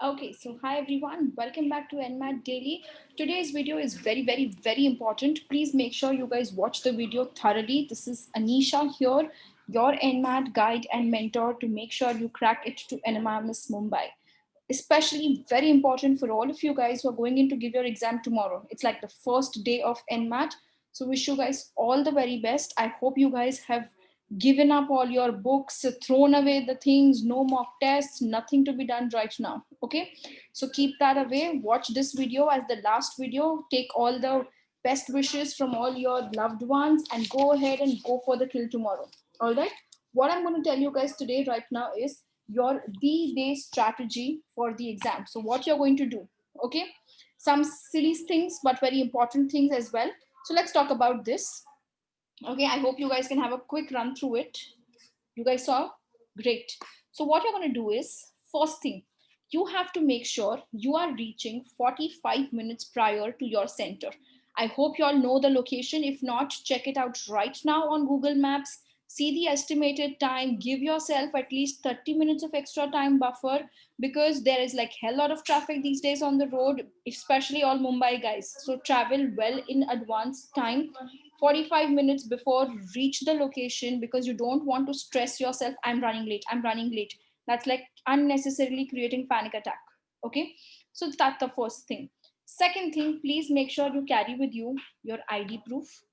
Okay, so hi everyone, welcome back to NMAT Daily. Today's video is very important. Please make sure you guys watch the video thoroughly. This is Anisha here, your NMAT guide and mentor to make sure you crack it to NMIMS Mumbai. Especially very important for all of you guys who are going in to give your exam tomorrow. It's like the first day of NMAT. So wish you guys all the very best. I hope you guys have given up all your books, thrown away the things, no mock tests, nothing to be done right now. Okay, so keep that away. Watch this video as the last video. Take all the best wishes from all your loved ones and go ahead and go for the kill tomorrow. All right, what I'm going to tell you guys today right now is your D-Day strategy for the exam. So what you're going to do, okay? Some silly things, but very important things as well. So let's talk about this. Okay, I hope you guys can have a quick run through it. You guys saw? Great. So what you're going to do is, first thing, you have to make sure you are reaching 45 minutes prior to your center. I hope you all know the location. If not, check it out right now on Google Maps. See the estimated time. Give yourself at least 30 minutes of extra time buffer because there is like hell lot of traffic these days on the road, especially all Mumbai guys. So travel well in advance time 45 minutes before, reach the location because you don't want to stress yourself. I'm running late. That's like unnecessarily creating panic attack. Okay, so that's the first thing. Second thing, please make sure you carry with you your ID proof,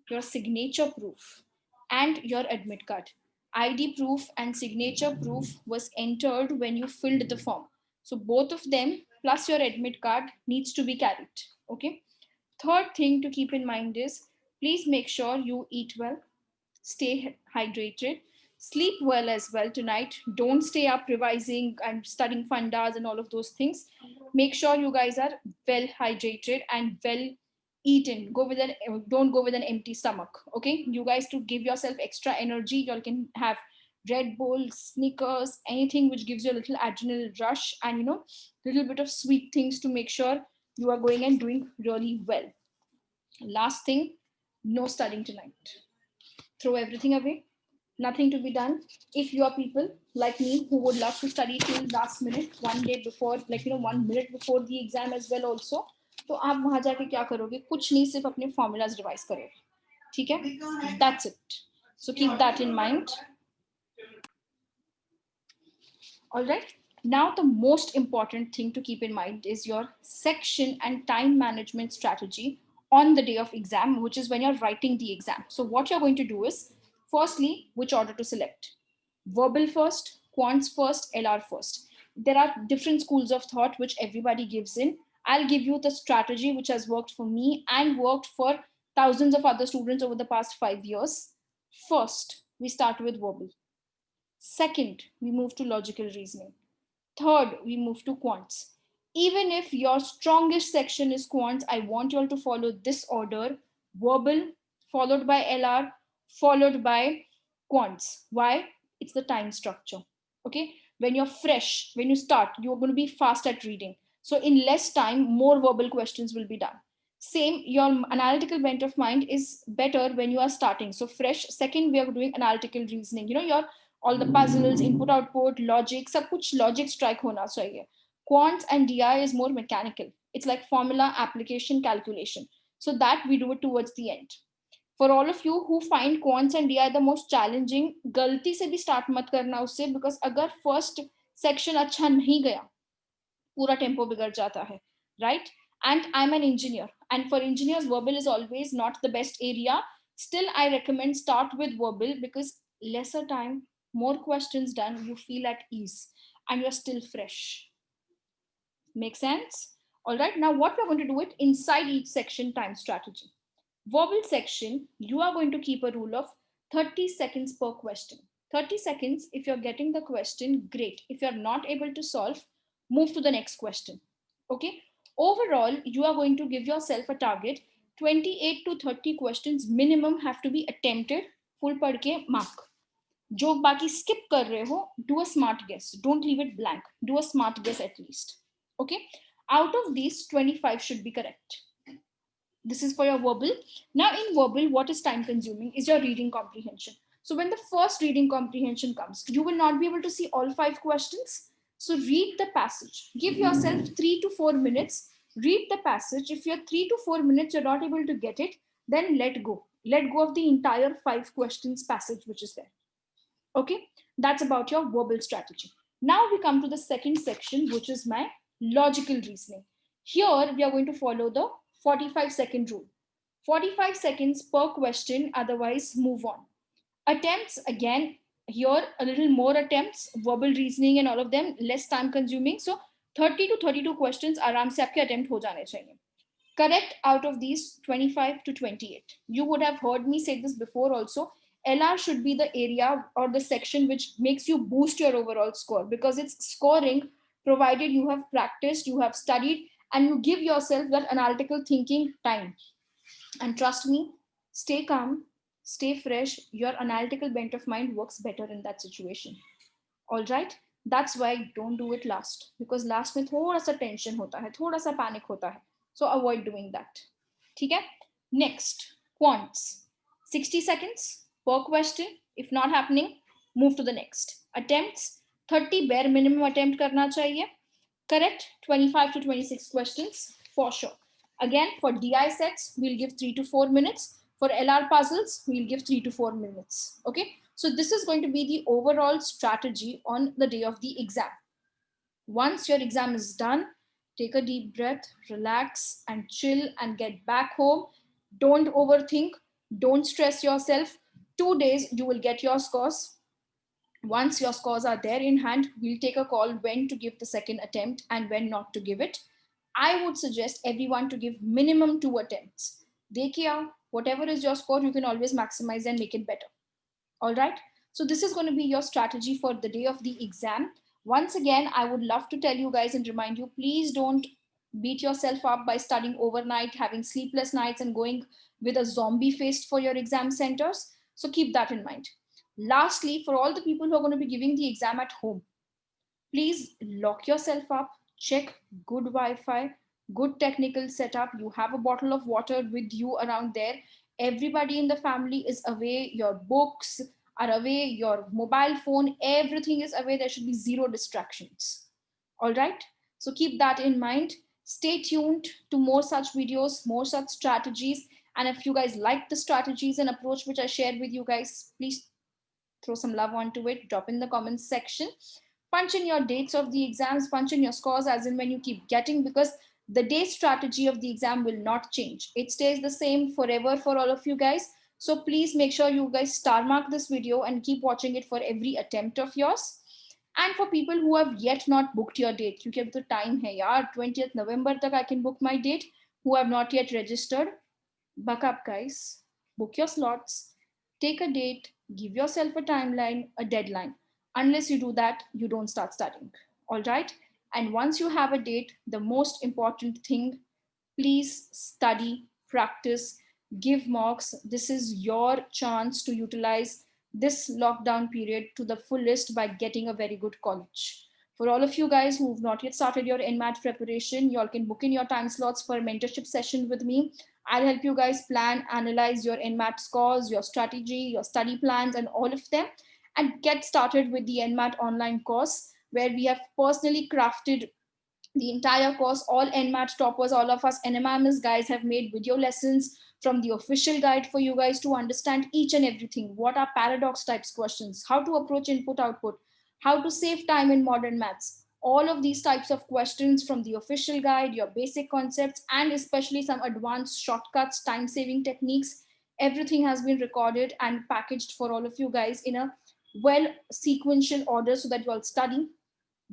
your signature proof, and your admit card. ID proof and signature proof was entered when you filled the form, so both of them plus your admit card needs to be carried. Okay, third thing to keep in mind is, please make sure you eat well, stay hydrated, sleep well as well tonight. Don't stay up revising and studying fundas and all of those things. Make sure you guys are well hydrated and well eaten. Don't go with an empty stomach. Okay, you guys, to give yourself extra energy, you all can have Red Bull, Snickers, anything which gives you a little adrenal rush, and little bit of sweet things to make sure you are going and doing really well. Last thing, no studying tonight. Throw everything away. Nothing to be done. If you are people like me who would love to study till last minute, one day before, 1 minute before the exam as well also, तो आप वहां जाके क्या करोगे? कुछ नहीं, सिर्फ अपने formulas रिवाइज करोगे. ठीक है? That's it. So keep that in mind. All right. Now, the most important thing to keep in mind is your section and time management strategy on the day of exam, which is when you're writing the exam. So, what you're going to do is, firstly, which order to select? Verbal first, quants first, LR first. There are different schools of thought which everybody gives in. I'll give you the strategy which has worked for me and worked for thousands of other students over the past 5 years. First, we start with verbal. Second, we move to logical reasoning. Third, we move to quants. Even if your strongest section is quants, I want you all to follow this order: verbal, followed by LR, followed by quants. Why? It's the time structure. Okay? When you're fresh, when you start, you're going to be fast at reading. So, in less time, more verbal questions will be done. Same, your analytical bent of mind is better when you are starting. So, fresh, second, we are doing analytical reasoning. Your all the puzzles, input output, logic, सब कुछ logic strike होना चाहिए. Quants and DI is more mechanical. It's like formula, application, calculation. So that we do it towards the end. For all of you who find quants and DI the most challenging, गलती से भी start मत करना उससे, because अगर first section अच्छा नहीं गया, पूरा tempo बिगड़ जाता है, right? And I'm an engineer, and for engineers, verbal is always not the best area. Still, I recommend start with verbal because lesser time, more questions done, you feel at ease, and you're still fresh. Make sense? All right, now what we're going to do it inside each section time strategy. Verbal section, you are going to keep a rule of 30 seconds per question. 30 seconds, if you're getting the question, great. If you're not able to solve, move to the next question. Okay? Overall, you are going to give yourself a target. 28 to 30 questions minimum have to be attempted. Full पढ़ के mark. जो बाकी skip कर रहे हो, do a smart guess. Don't leave it blank. Do a smart guess at least. Okay? Out of these, 25 should be correct. This is for your verbal. Now, in verbal, what is time consuming is your reading comprehension. So, when the first reading comprehension comes, you will not be able to see all 5 questions. So read the passage. Give yourself 3 to 4 minutes. Read the passage. If you're 3 to 4 minutes, you're not able to get it, then let go. Let go of the entire 5 questions passage which is there. Okay, that's about your verbal strategy. Now we come to the second section, which is my logical reasoning. Here we are going to follow the 45-second rule. 45 seconds per question, otherwise move on. Attempts, again, here a little more attempts, verbal reasoning and all of them, less time consuming. So 30 to 32 questions आराम से आपके attempt हो जाने चाहिए. Correct out of these 25 to 28. You would have heard me say this before also. LR should be the area or the section which makes you boost your overall score, because it's scoring provided you have practiced, you have studied, and you give yourself that analytical thinking time. And trust me, stay calm, stay fresh. Your analytical bent of mind works better in that situation. All right? That's why don't do it last, because last में थोड़ा सा tension होता है, थोड़ा सा panic होता है. So avoid doing that. ठीक है? Next, quants. 60 seconds per question. If not happening, move to the next. Attempts, 30 bare minimum attempt करना चाहिए. Correct, 25 to 26 questions for sure. Again, for DI sets, we'll give 3 to 4 minutes. For LR puzzles, we'll give 3 to 4 minutes. Okay, so this is going to be the overall strategy on the day of the exam. Once your exam is done, take a deep breath, relax and chill and get back home. Don't overthink, don't stress yourself. 2 days, you will get your scores. Once your scores are there in hand, we'll take a call when to give the second attempt and when not to give it. I would suggest everyone to give minimum 2 attempts. Dekhiya, whatever is your score, you can always maximize and make it better. All right. So this is going to be your strategy for the day of the exam. Once again, I would love to tell you guys and remind you, please don't beat yourself up by studying overnight, having sleepless nights and going with a zombie face for your exam centers. So keep that in mind. Lastly, for all the people who are going to be giving the exam at home, please lock yourself up, check good Wi-Fi, good technical setup. You have a bottle of water with you around there. Everybody in the family is away. Your books are away. Your mobile phone, everything is away. There should be zero distractions. All right. So keep that in mind. Stay tuned to more such videos, more such strategies. And if you guys like the strategies and approach which I shared with you guys, please throw some love onto it. Drop in the comments section. Punch in your dates of the exams, punch in your scores as in when you keep getting, because the day strategy of the exam will not change. It stays the same forever for all of you guys. So please make sure you guys star mark this video and keep watching it for every attempt of yours. And for people who have yet not booked your date, you keep the time hai yaar, 20th November tak I can book my date. Who have not yet registered, buck up guys, book your slots, take a date, give yourself a timeline, a deadline. Unless you do that, you don't start studying. All right. And once you have a date, the most important thing, please study, practice, give mocks. This is your chance to utilize this lockdown period to the fullest by getting a very good college. For all of you guys who've not yet started your NMAT preparation, you all can book in your time slots for a mentorship session with me. I'll help you guys plan, analyze your NMAT scores, your strategy, your study plans, and all of them, and get started with the NMAT online course, where we have personally crafted the entire course. All NMAT toppers, all of us NMMS guys have made video lessons from the official guide for you guys to understand each and everything. What are paradox types questions? How to approach input output? How to save time in modern maths? All of these types of questions from the official guide, your basic concepts, and especially some advanced shortcuts, time saving techniques. Everything has been recorded and packaged for all of you guys in a well sequential order so that you all study,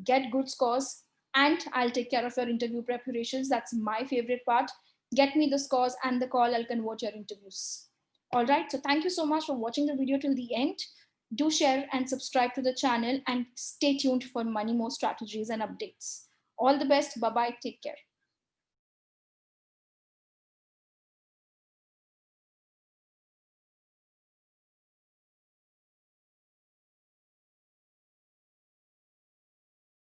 get good scores, and I'll take care of your interview preparations. That's my favorite part. Get me the scores and the call, I'll convert your interviews. All right, so thank you so much for watching the video till the end. Do share and subscribe to the channel and stay tuned for many more strategies and updates. All the best. Bye bye. Take care.